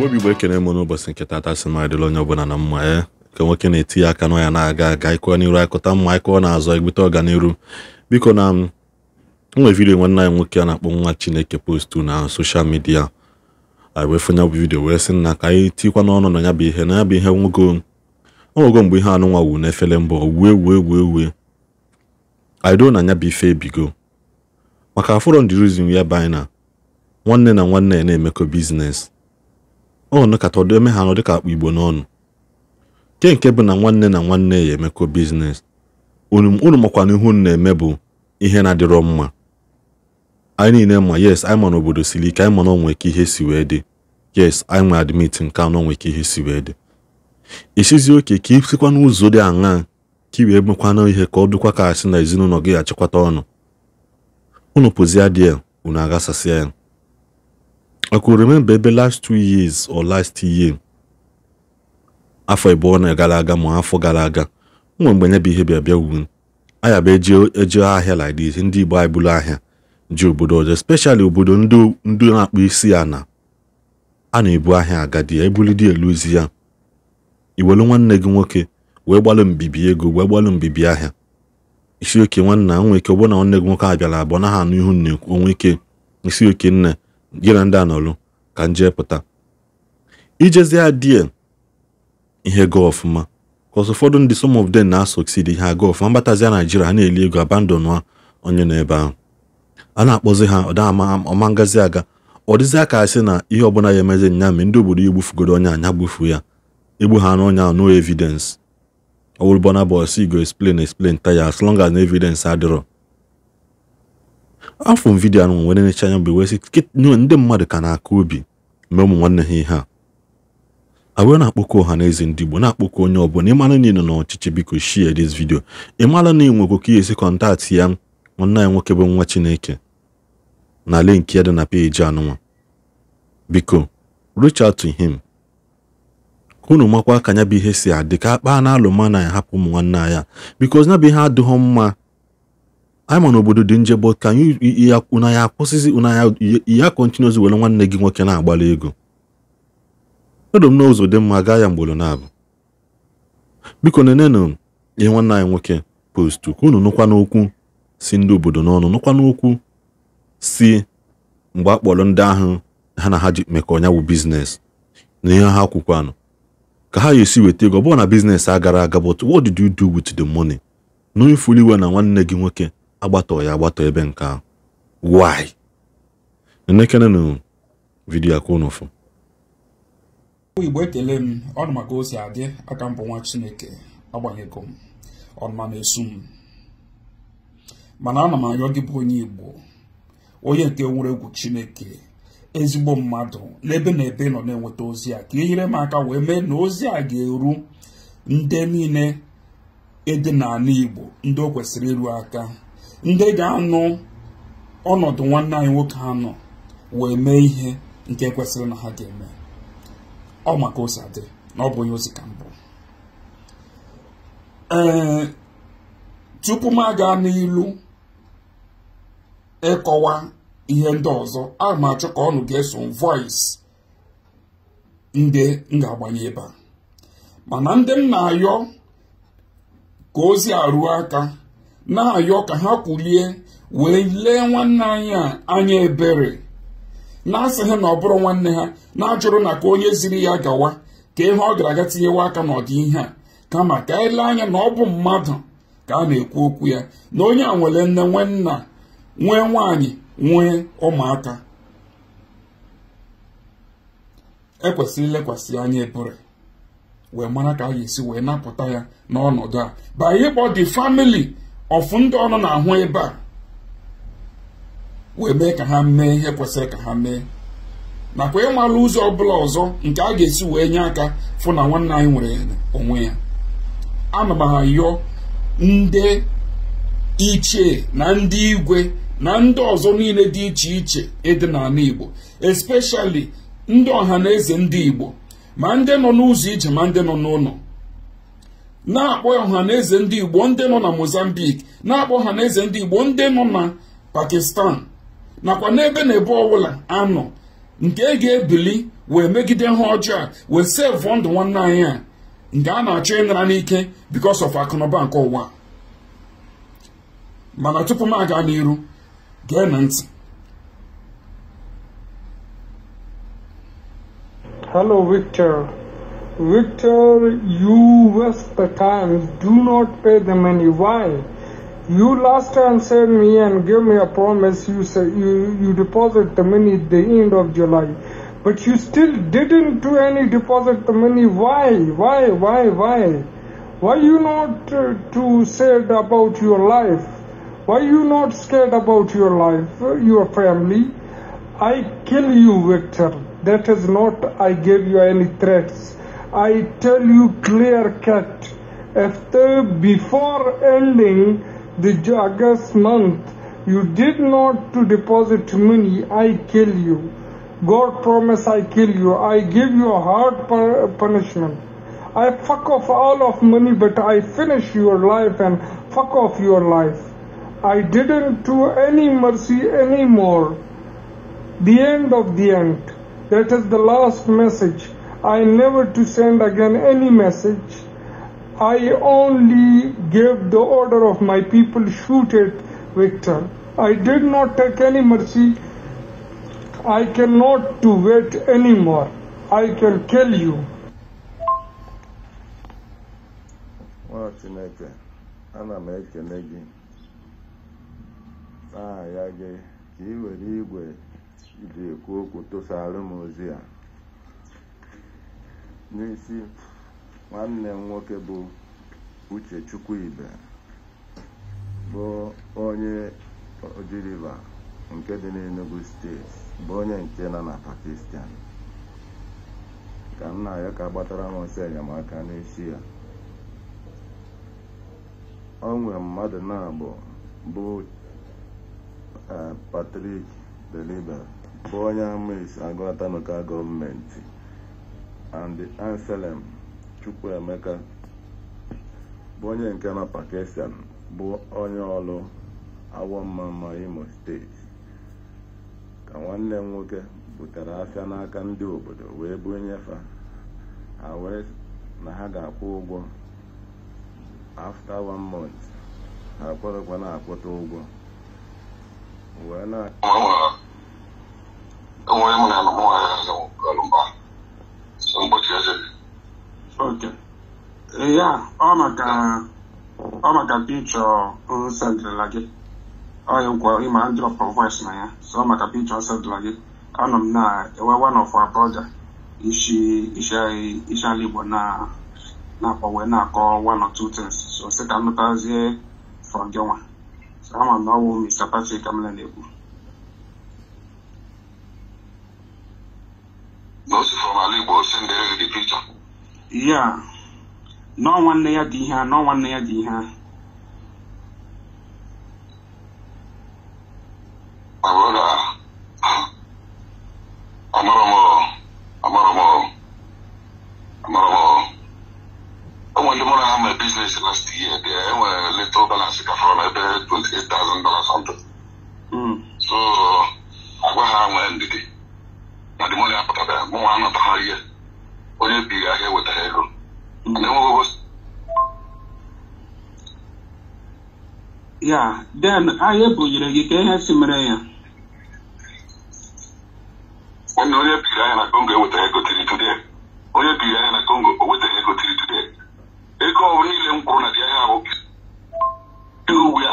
Igbo Igbo ekene m n'ụbọchị nke tata sị ma dịla onye ọbụla na mma ya ka nwoke na-eti aka nọ ya na-aga aga ịkọ n'iru akọta mma ịkọ na-azọ igbute ọganiru biko na nwe video nwanne anyị nwoke a na-akpọ nwa Chineke postu na social media anyị wefunya bụ video wee sị na ka anyị tikwa n'ọnụ na ya bụ ihe na ya bụ ihe nwogo mgbe ihe anụnwa wu na-efele mbọ wee I don't na ya bụ ife ebigo maka afọrọ ndị reason ya bụ na nwanne na nwanne na-emekọ business no kata ọdụ eme ha nọ dịka akpụ Igbo n'ọnụ nke bụ na nwanne na nwanne ya emekọ business unu makwa na ihu na-eme bụ ihe na-adịrọ mma anyị niile ma yes anyị ma n'obodo siri ike anyị ma na onwe ka ihe si wee dị yes anyị ma admit nke anọ onwe ka ihe si wee dị isizi oke ka isikwa n'ụzọ dị aṅa ka iwee mekwana ihe ka ọ dịkwa ka asị na ezinụlọ gị achịkwata ọnụ unu pụzi adịa unu agasasịa ya I could remember the last 2 years or last year. After I born a galaga, mo afọ galaga. Mgbe nye bụ ihe bịa wun. Aya be eje ahịa like this. Ndị Igbo ibulu ahịa. Ji obodo ọzọ, especially obodo ndị na-akpụ isi ana. A na-ebu ahịa agadi ya, ebuli dị eluzi ya. Iwelu nwanne gị nwoke wee gbalụ mbibi ego, wee gbalụ mbibi ahịa. Isi oke nwanne nwe ike ọbụna nwanne gị nwoke abịala abụọ na ha anụ ihu nne onwe ike. Isi oke nne gị na ndị anọlụ ka nje pụta ijezi adịe ihe go ọfụma because ụfọdụ ndị some of them na-succeed ihe aga ọfụma mbatazi na Nigeria ha na-eli ego abandon onye n'ebe ahụ a na-akpọzi ha ọma ngazi aga ọ dịzi aka asị na ihe ọbụla ya emezi nyame ndị obodo Igbo fugoro onye anya gbufu ya egbu ha n'onye no evidence ọwụrụbọna boss go explain taya as long as no evidence adịrọ afọ video anụ nwere necha anya bụ wesi ndị mmadụ ka na-aka obi mgbe ụmụ nwanne ha ihe a awe na-akpọkọ ọha na eze ndị Igbo na-akpọkọ onye ọbụla ịmara na ịnọ n'ọchịchị biko share this video ịmara na ịnwekwa ka esi kọntaktị ya nwanne anyị nwoke bụ nwa Chineke na link ya dị na page anụnwa biko reach out to him unu makwa ka nya bụ ihe si adị ka akpa na alụma na ya hapụ ụmụ nwanne ya because na bụ ihe adịghọ mma I'm on obodo dị nje but can you una ya akwụsịzi una ya continuous wele nwanne gị nwoke na-agbala ego edom na ụzọ dị mma gaa ya mgbolo na-abụ biko nenenu ihe nwanne anyị nwoke postu ka unu nụkwa n'okwu si ndị obodo n'ọnụ nụkwa n'okwu si mgbe akpọrọ ndị ahụ ha na ha ji mekọ ọnya wụ biznes na ihe ha kwukwanụ ka ha esi weta ego ọ bụrụ na biznes agara aga but what did you do with the money knowing fully well na nwanne gị nwoke agbato ebe nke ahụ why nekene no video akọ n'ofu Igbo ekele m ọnụ maka osi adị aka mbụ nwa Chineke agbanyego m ọnụma na-esu m mana ana m ayọ gị bụ onye Igbo onye nke nwere egwu Chineke ezigbo mmadụ n'ebe na ebe nọ na-enweta ozi a ka inyere m aka wee mee na ozi a ga-eru ndị niile ede n'ala Igbo ndị o kwesịrị iru aka ndị ga-anụ ọnọdụ nwanne anyị nwoke anọ wee mee ihe nke kwesịrị na ha ga-eme ọ maka osi adị na ọ bụ onye ozi ka mbụ tupu m aga n'ilu ịkọwa ihe ndị ọzọ a ma achọ ka ọnụ ga-eso voice ndị m ga-agbanye ebe a mana ndị m na-ayọ ka ozi a ruo aka na-ayọ ka ha kwulie wee lee nwanne anyị a anya ebere na-asịghị na ọ bụrụ nwanne ha na-ajụrụ na ka onye ziri ya gawa ka ihe ọ gara aga tinyewa aka n'ọdị ihe a kama ka ele anya na ọ bụ mmadụ ka a na-ekwu okwu ya na onye a nwere nne nwee nna nwee nwaanyị nwee ụmụaka ekwesịrị ilekwasị anya ebere wee mara ka a ga-esi wee napụta ya n'ọnọdụ a by ịkpọ the family of ndị ọnụ na-ahụ ebe a wee mee ka ha mee ihe kwesịrị ka ha mee nakwa ịmara ụzọ ọbụla ọzọ nke a ga-esi wee nye aka fụ na nwanne anyị nwere onwe ya ana m ayọ ndị ichie na ndị igwe na ndị ọzọ niile dị iche iche ịdị n'ala Igbo especially ndị ọha na eze ndị Igbo ma ndị nọ n'ụzọ ije ma ndị nọ n'ụlọ na-akpọ ọha na eze ndị Igbo ndị nọ na Mozambique na-akpọ ọha na eze ndị Igbo ndị nọ na Pakistan nakwa n'ebe na ebe ọbụla anọ nke ga-ebili wee megide ha ọjọọ wee save ndụ nwanne anyị a nke a na-achọ ịnara n'ike because of akụnụba nke ụwa. Mana tupu m aga n'iru, gee na ntị. Hello, Victor. Victor, you waste the time. Do not pay the money. Why? You last time said me and gave me a promise. You said you deposit the money at the end of July, but you still didn't do any deposit the money. Why? Why you not too sad about your life? Why you not scared about your life, your family? I kill you, Victor. That is not I gave you any threats. I tell you clear cut. Before ending the August month, you did not to deposit money, I kill you. God promise I kill you. I give you a hard punishment. I fuck off all of money, but I finish your life and fuck off your life. I didn't do any mercy anymore. The end of the end. That is the last message. I never to send again any message. I only gave the order of my people, shoot it, Victor. I did not take any mercy. I cannot to wait anymore. I can kill you. Chineke, ana m ekele gị ya gị ka ị were igwe iji ekwu okwu tụsara m ozi a n'isi nwanne m nwoke bụ Uche Chukwuibe bụ onye Ojiriva nke dị n'Enugu steeti bụ onye nke nọ na Pakistan ka nna ya ka gbatara m ọsọ enyemaka n'isi ya. O nwere mmadụ na-abụ bụ Patrick Deliber bụ onye ama Isiagu local gọọmenti and Anselm Chukwuemeka bụ onye nke na Pakistan bụ onye ọlụ Awọmmamma Imo steeti ka nwanne m nwoke butere afịa n'aka ndị obodo wee bunyefa ha wee na ha ga-akwụ ụgwọ after 1 month. Ha kwerekwa na-akwụta ụgwọ wee na ya ọ maka picture sendịrịla gị onye nkwa ịma ndị of voice na ya so maka picture sendịrịla gị anọ m na-ewe one of our brother Ishi ala Igbo na-akpọ wee na-akọ one or two things so sị ka nnụtazie from gị nwa so ama m na ọwụ Mr. Patrick Amela na-ekwu ya nọ nwanne ya dị ihe a nọ nwanne ya dị ihe a business last year, there were a little balance from about $28,000 something. So I go home and did it. Now the money I put there, more not higher. Only big here with the hero. And then was yeah, then I have you can have some money. When only big I Congo with the ego today. Only big I Congo with the ego today.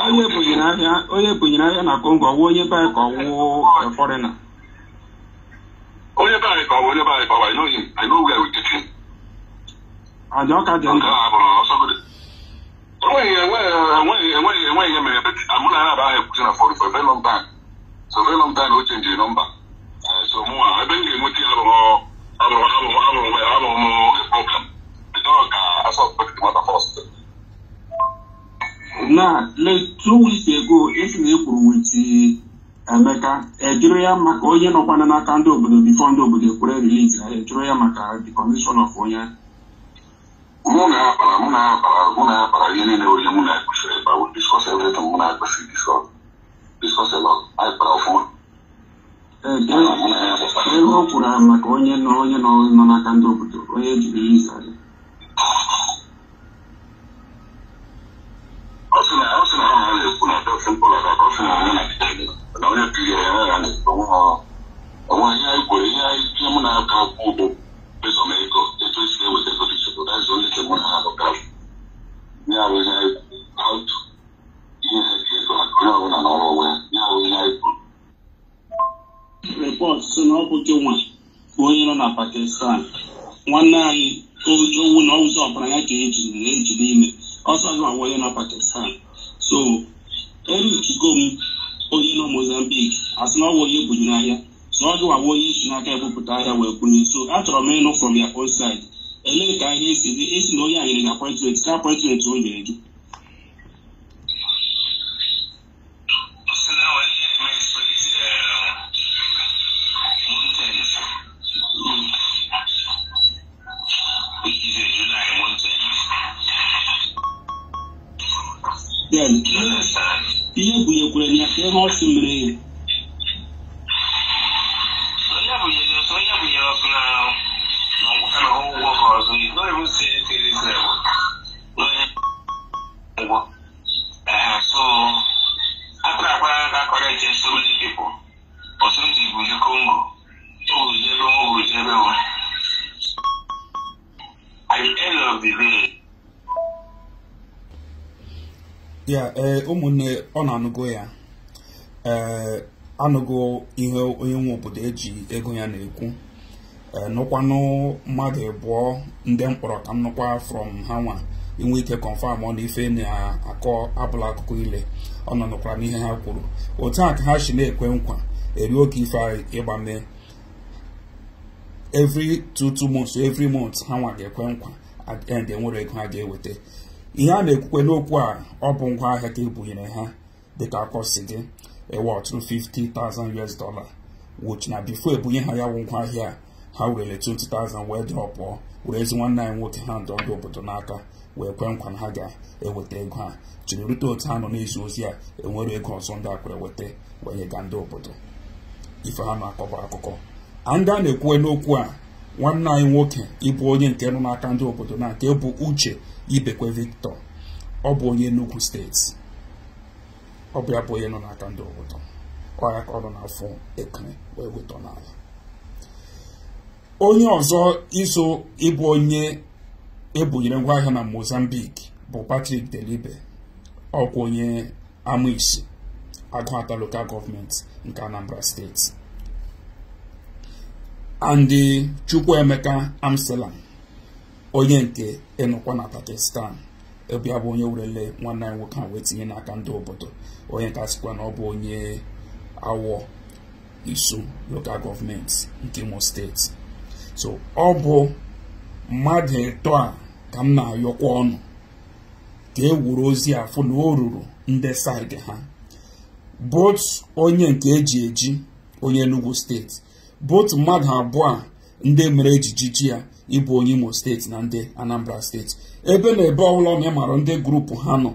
Onye bunyere ahịa na Congo ọwụ onye baa ka ọwụ foreigner. Onye baa ka ọwụ onye baa ka ọwụ I know him. I know where we get him. And ọ ka dị ndụ. Enweghị ihe mere mụ na ya bụ ahụ ekwuzi na for a very long time. So very long time o change the number. So mụ ebe m ga-enweta ya abụrụ m problem. Now, like 2 weeks ago, if you were with Emeka, Juria Maka, Oye no Panana Kando, but before the release, Juria Maka, the condition of Oya. Muna, I would discuss everything. Discuss a lot. I proud. ego o kwuru maka onye nọ n'aka ndị obodo onye jiri izari report so na ọ bụ nwa onye nọ na Pakistan nwanne anyị owu na ọwụzọ ọbara ya ka ejiri ime ọsọ gị nwa onye nọ Pakistan so erichigo m onye nọ Mozambique asị na ọwụ onye bunyere ahịa so ọ gị nwa onye si n'aka ebupụta ahịa wee kwunye so achọrọ m ịnụ from your own side elee ka ahịa esi na onye anyere gị appointment ka appointment o nyere gị ihe bunyekwere ya ka ebe ọsị mere ya ụmụnne ọ na-anụgo ya anụgo ihe onye nwe obodo eji ego ya na-ekwu nụkwanụ mmadụ abụọ ndị mkpọrọ ka m nụkwa from ha nwa inwe ike confirm ọ na ife na-akọ abụla akụkọ ile ọ nọ nụkwara n'ihe ha kwuru otu a ka ha si na-ekwe nkwa eri oge ife ịgba mee every 2 months every month ha nwa ga-ekwe nkwa end enwere ego ha ga-eweta ihe a na-ekwukwe n'okwu a ọ bụ ngwa ahịa ka ebunyere ha dịka akọsi gị ewọtụrụ $50,000 which na bifo ebunye ha ya wụ ngwa ahịa ha werele 20,000 wee drọpụọ were ezi nwanne anyị nwoke ha ndọ ndị obodo n'aka wee kwe nkwa na ha ga-eweta ego ha jiri rute otu ha nọ n'izu ozi a enwere ego ọzọ ndị akwere weta wee nyega ndị obodo ife ha na-akọba akụkọ ndị a na-ekwuwe n'okwu a nwanne anyị nwoke ịbụ onye nke nọ n'aka ndị obodo na nke bụ Uche Ibekwe Victor ọ bụ onye Enugu steeti ọ bụ ya bụ onye nọ n'aka ndị obodo ọ ya ka ọ nọ n'afọ ekene wee wetọ n'ala onye ọzọ iso ịbụ onye ebunyere ngwaahịa na Mozambique bụ Patrick Delibe ọkwa onye Amaisi Agụata local government nke Anambra steeti Ndi Chukwuemeka Amsterdam onye nke ịnọkwa na Pakistan ebe ya bụ onye werele nwanne anyị nwoke a wee tinye n'aka ndị obodo onye nke asịkwa na ọ bụ onye Awọ Isu local government nke Imo steeti so ọ bụ mmadụ ịtọ a ka m na-ayọkwa ọnụ ka e wuru ozi afọ na o ruru ndị side ha both onye nke eji onye Enugu steeti both mmadụ abụọ ndị mere ejiji ji ya ịbụ onye Imo steeti na ndị Anambra steeti ebe na ebe ọbụla na ịmara ndị grupu ha nọ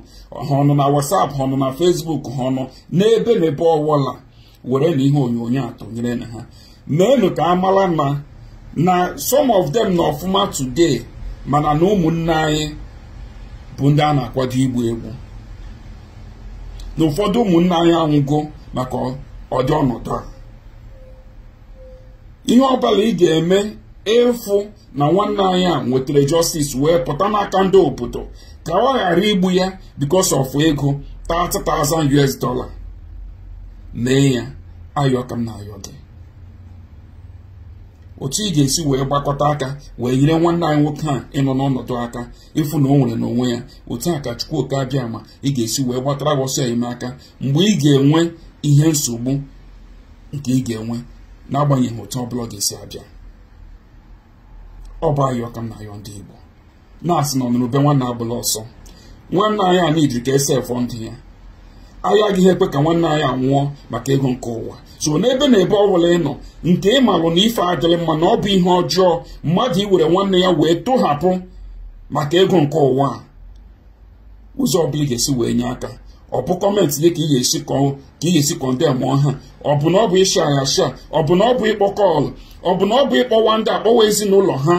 na WhatsApp ha nọ na Facebook ha nọ n'ebe na ebe ọbụla were na ihe onyonyo atụnyere na ha meenụ ka amala na some of them na ọfụma today mana na ụmụnne anyị bụ ndị a na-akwado igbu egwu na ụfọdụ ụmụnne anyị anwụgo maka ọdị ọnọdụ a ihe ọbụla ị ga-eme ịfụ na nwanne anyị a nwetara justice wee pụta n'aka ndị obodo ka ọ ghara igbu ya because of ego $30,000 mee ya ayọ ka m na-ayọ gị otu ị ga-esi wee gbakọta aka wee nyere nwanne anyị nwoke a ịnọ n'ọnọdụ aka ịfụ na o nwere n'onwe ya otu a ka Chukwuoke abịa ma ị ga-esi wee gbatara ọsọ enyemaka mgbe ị ga-enwe ihe nsogbu nke ị ga-enwe n'agbanyeghị otu ọbụla ga-esi abịa ọ bụ ayọ ka m na-ayọ ndị Igbo na-asị na ọnụrụbe nwanne abụla ọsọ nwanne anyị a n'idiri ka esefọ ndụ ya anyị agaghị ekwe ka nwanne anyị anwụọ maka ego nke ụwa so n'ebe na ebe ọbụla ị nọ nke ị malụ na ife adịrị mma na ọ bụ ihe ọjọọ mmadụ iwere nwanne ya wee tụhapụ maka ego nke ụwa ụzọ ọbụla ị ga-esi wee nye aka ọ bụ kọmentị dị ka ị ga-esi kọndem ha ọ bụ na ọ bụ ịsha ya sha ọ bụ na ọ bụ ịkpọ kọl ọ bụ na ọ bụ ịkpọwa ndị akpọwa ezinụlọ ha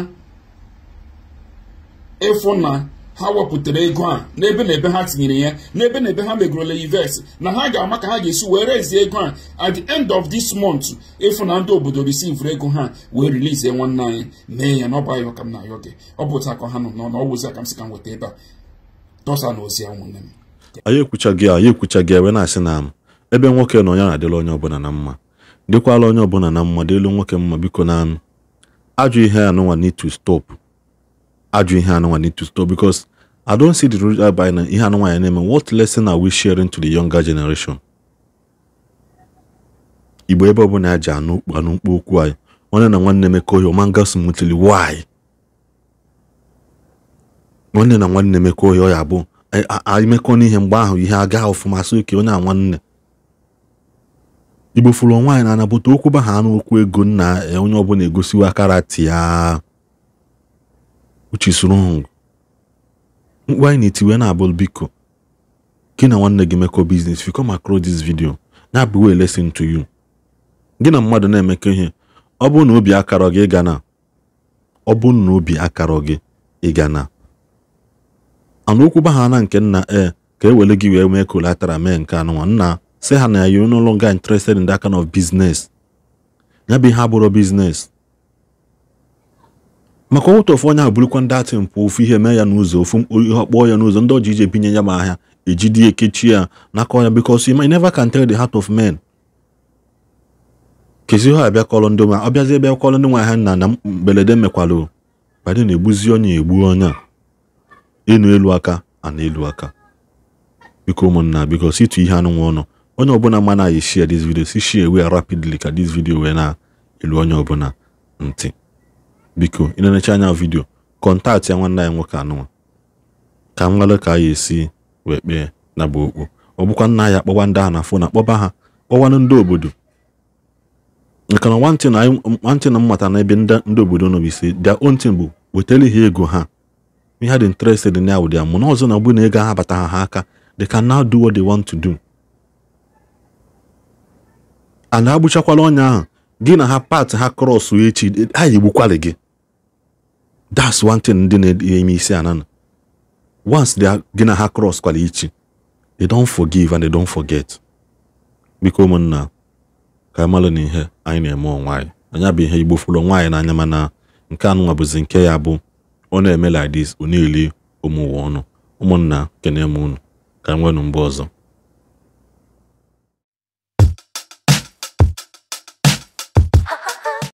ịfụ na ha wepụtara ego a n'ebe na ebe ha tinyere ya n'ebe na ebe ha megorola ivers na ha ga-ama ka ha ga-esi wee rezie ego a at the end of this month ịfụ na ndị obodo receive ego ha wee release nwanne anyị mee ya na ọ bụ ayọ ka m na-ayọ gị ọ bụ otu aka ha nọ na ọwụzi aka m si ka m weta ebe a tọsa na ozi ụmụnne m anyị ekwuchaghị ewe na-asị na ebe nwoke nọ ya na-adịla onye ọbụla na mma dịkwala onye ọbụla na mma dịlu nwoke mma biko na ajụ ihe anụnwa need to stop because I don't see the root by ihe anụnwa ya na-eme. What lesson are we sharing to the younger generation? Igbo ebe ọbụla ya ji anụ mkpu okwu anyị onye na nwanne mekọ ya ọmanga smoothly why nwanne na nwanne mekọ ya ya bụ anyị mekọ n'ihe mgbe ahụ ihe aga ọfụma so ike onye a nwanne Igbo fụrụ nwaanyị na anabụta okwu ba ha n'okwu ego nna onye ọbụla egosiwa karati ya which is wrong. Why need to enable biko kina nwanne gị mekọ business if you come across this video na bụ a lesson to you gị na mmadụ na-emekọ ihe ọ bụ na obi akara gị ịga na anokwu ba ha na nke nna ka ewele gị wee mee collateral mee nke anụnwa nna say ha na you no longer interested in that kind of business ya bụ ha bụrụ business maka ụtọ ọfọ onye abụrụkwa ndị atị mpụ ofu ihe mee ya n'ụzọ ofu ihe ọkpọ ya n'ụzọ ndị ọjị ije binye ya ma ahịa ejidi ekechi ya n'aka ya because you never can tell the heart of men. Kezi ha abịa kọlọ ndị nwa ọbịazi ebe kọlọ ndị nwa ha na mbelede mekwalụ bade na-egbuzi onye egbu onye enu elu aka ana elu aka biko ụmụnna because itu ihe anụ nwa ọnụ onye ọbụla mana anyị share this video si share we rapidly ka this video wee na elu onye ọbụla ntị biko ị na-enecha anya video kọntaktị ya nwanne anyị nwoke anụnwa ka m nwale ka anyị esi wee kpee na bụ okpu ọ bụkwa nna ya kpọwa ndị ahụ na fon akpọba ha kpọwanụ ndị obodo nke na nwantị na mmata na ebe ndị obodo nọ bisi their own thing bụ wetara ihe ego ha ihe dị interested in ya wụ dia mụ na ọzọ na ọbụ na ego ha bata ha aka they can now do what they want to do and agbụchakwala onye ahụ gị na ha part ha cross echi ha yigbukwala gị. That's one thing ndị na-eme isi anana once they are gị na ha cross kwala echi they don't forgive and they don't forget. Biko ụmụnna ka amalụ na ihe anyị na-eme onwe anyị anya bụ ihe Igbo fụrụ nwaanyị n'anya mana nke anụnwa bụzi nke ya bụ ọ na-eme like this ọ na-eli ụmụ ụwa ọnụ ụmụnna kene m unu ka nwenu mgbe ọzọ.